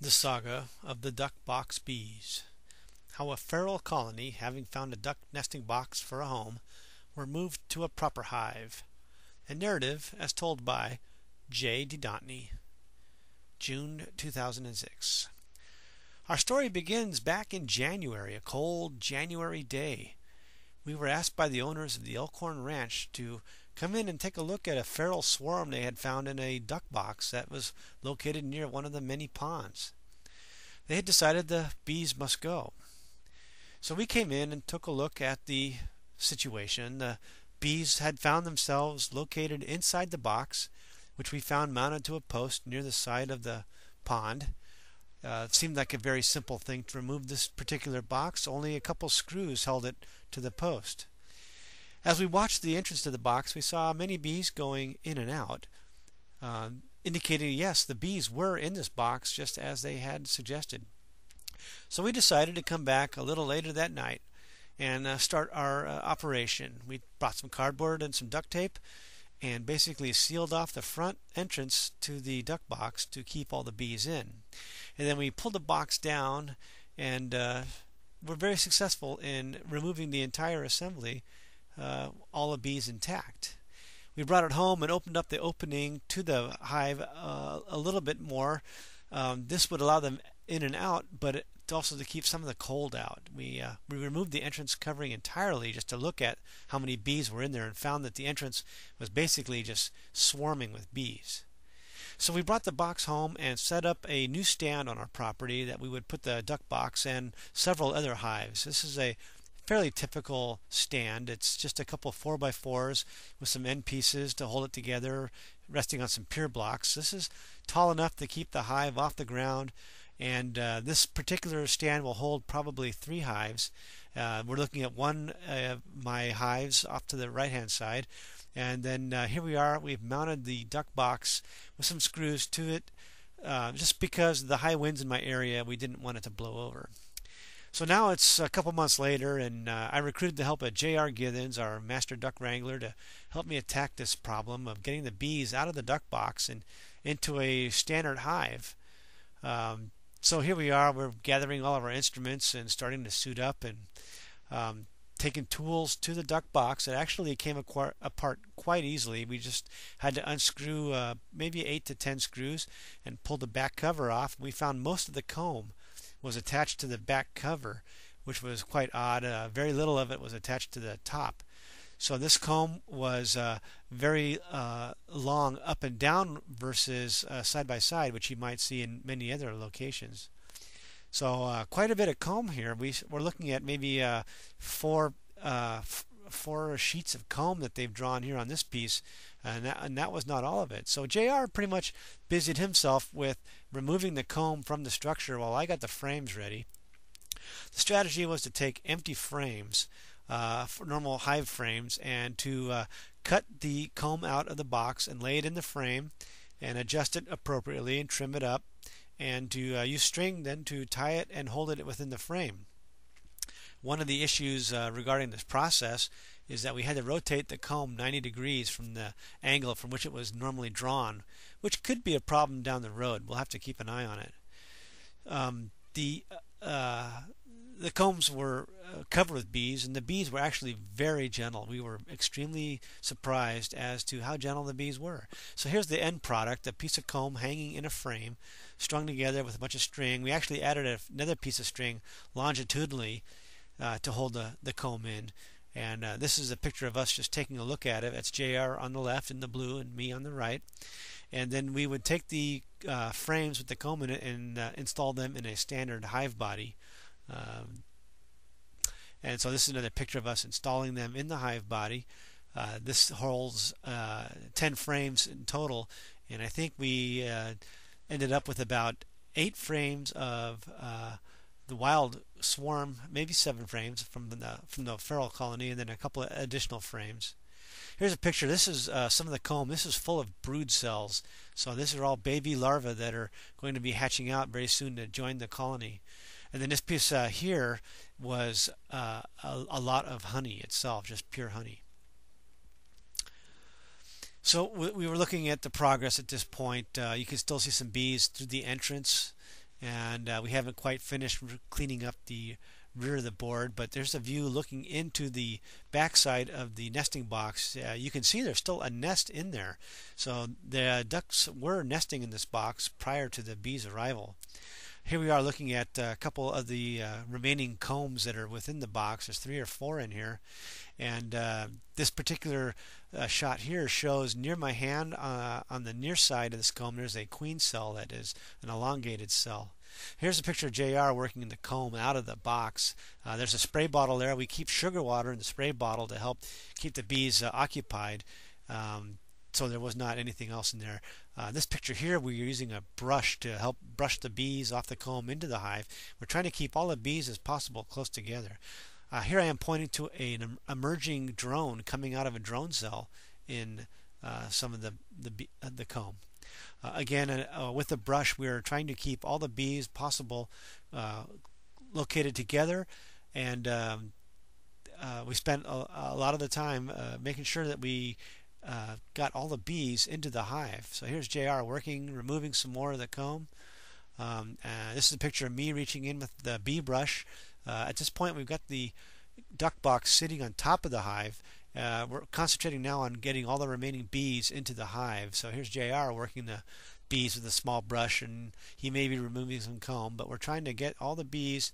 The Saga of the Duck Box Bees. How a feral colony, having found a duck nesting box for a home, were moved to a proper hive. A narrative as told by J. D. Dontney, June 2006. Our story begins back in January, a cold January day. We were asked by the owners of the Elkhorn Ranch to come in and take a look at a feral swarm they had found in a duck box that was located near one of the many ponds. They had decided the bees must go. So we came in and took a look at the situation. The bees had found themselves located inside the box, which we found mounted to a post near the side of the pond. It seemed like a very simple thing to remove this particular box. Only a couple screws held it to the post. As we watched the entrance to the box, we saw many bees going in and out, indicating, yes, the bees were in this box just as they had suggested. So we decided to come back a little later that night and start our operation. We brought some cardboard and some duct tape and basically sealed off the front entrance to the duck box to keep all the bees in. And then we pulled the box down and were very successful in removing the entire assembly, all the bees intact. We brought it home and opened up the opening to the hive a little bit more. This would allow them in and out, but also to keep some of the cold out. We removed the entrance covering entirely just to look at how many bees were in there and found that the entrance was basically just swarming with bees. So we brought the box home and set up a new stand on our property that we would put the duck box and several other hives. This is a fairly typical stand. It's just a couple 4x4s with some end pieces to hold it together, resting on some pier blocks. This is tall enough to keep the hive off the ground, and this particular stand will hold probably 3 hives. We're looking at one of my hives off to the right hand side, and then here we are. We've mounted the duck box with some screws to it, just because of the high winds in my area. We didn't want it to blow over. So now it's a couple months later, and I recruited the help of J.R. Githens, our master duck wrangler, to help me attack this problem of getting the bees out of the duck box and into a standard hive. So here we are. We're gathering all of our instruments and starting to suit up and taking tools to the duck box. It actually came apart quite easily. We just had to unscrew maybe 8 to 10 screws and pull the back cover off. We found most of the comb was attached to the back cover, which was quite odd. Very little of it was attached to the top. So this comb was very long up and down versus side by side, which you might see in many other locations. So quite a bit of comb here. We're looking at maybe four sheets of comb that they've drawn here on this piece, and that was not all of it. So JR pretty much busied himself with removing the comb from the structure while I got the frames ready. The strategy was to take empty frames, for normal hive frames, and to cut the comb out of the box and lay it in the frame and adjust it appropriately and trim it up, and to use string then to tie it and hold it within the frame. One of the issues regarding this process is that we had to rotate the comb 90 degrees from the angle from which it was normally drawn, which could be a problem down the road. We'll have to keep an eye on it. The combs were covered with bees, and the bees were actually very gentle. We were extremely surprised as to how gentle the bees were. So here's the end product, a piece of comb hanging in a frame, strung together with a bunch of string. We actually added another piece of string longitudinally to hold the comb in. And this is a picture of us just taking a look at it. That's JR on the left in the blue and me on the right. And then we would take the frames with the comb in it and install them in a standard hive body. And so this is another picture of us installing them in the hive body. This holds 10 frames in total, and I think we ended up with about 8 frames of the wild swarm, maybe 7 frames from the feral colony, and then a couple of additional frames. Here's a picture. This is some of the comb. This is full of brood cells. So this are all baby larvae that are going to be hatching out very soon to join the colony. And then this piece here was a lot of honey itself, just pure honey. So we were looking at the progress at this point. You can still see some bees through the entrance, and we haven't quite finished cleaning up the rear of the board, but there's a view looking into the backside of the nesting box. You can see there's still a nest in there, so the ducks were nesting in this box prior to the bees' arrival. Here we are looking at a couple of the remaining combs that are within the box. There's 3 or 4 in here, and this particular shot here shows near my hand on the near side of this comb there's a queen cell that is an elongated cell. Here's a picture of JR working in the comb out of the box. There's a spray bottle there. We keep sugar water in the spray bottle to help keep the bees occupied. So there was not anything else in there. This picture here, we're using a brush to help brush the bees off the comb into the hive. We're trying to keep all the bees as possible close together. Here I am pointing to an emerging drone coming out of a drone cell in some of the comb. Again, with the brush, we are trying to keep all the bees possible located together, and we spent a lot of the time making sure that we got all the bees into the hive. So here's JR working, removing some more of the comb. This is a picture of me reaching in with the bee brush. At this point, we've got the duck box sitting on top of the hive. We're concentrating now on getting all the remaining bees into the hive. So here's JR working the bees with a small brush, and he may be removing some comb, but we're trying to get all the bees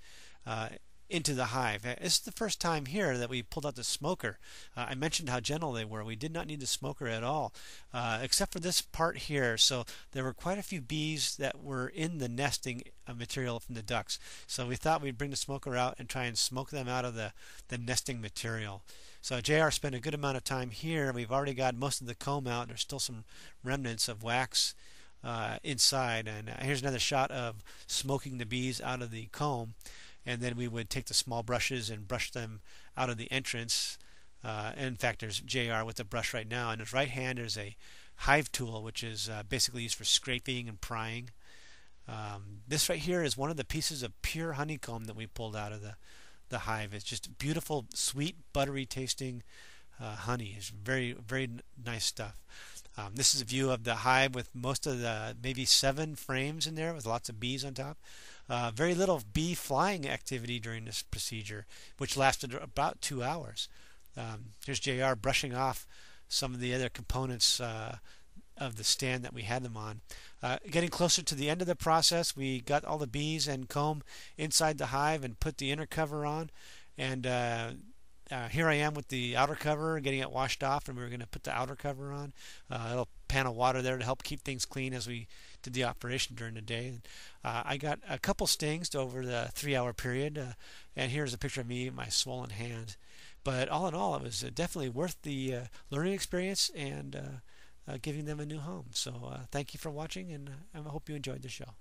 into the hive. This is the first time here that we pulled out the smoker. I mentioned how gentle they were. We did not need the smoker at all, except for this part here. So there were quite a few bees that were in the nesting material from the ducks. So we thought we'd bring the smoker out and try and smoke them out of the nesting material. So JR spent a good amount of time here. We've already got most of the comb out. There's still some remnants of wax inside. And here's another shot of smoking the bees out of the comb. And then we would take the small brushes and brush them out of the entrance. And in fact, there's JR with the brush right now. In his right hand, there's a hive tool, which is basically used for scraping and prying. This right here is one of the pieces of pure honeycomb that we pulled out of the hive. It's just beautiful, sweet, buttery tasting honey. It's very, very nice stuff. This is a view of the hive with most of the maybe 7 frames in there with lots of bees on top. Very little bee flying activity during this procedure, which lasted about 2 hours. Here's JR brushing off some of the other components of the stand that we had them on. Getting closer to the end of the process, we got all the bees and comb inside the hive and put the inner cover on. And here I am with the outer cover, getting it washed off, and we're going to put the outer cover on. A little pan of water there to help keep things clean as we did the operation during the day. I got a couple stings over the 3-hour period, and here's a picture of me, my swollen hand. But all in all, it was definitely worth the learning experience and giving them a new home. So thank you for watching, and I hope you enjoyed the show.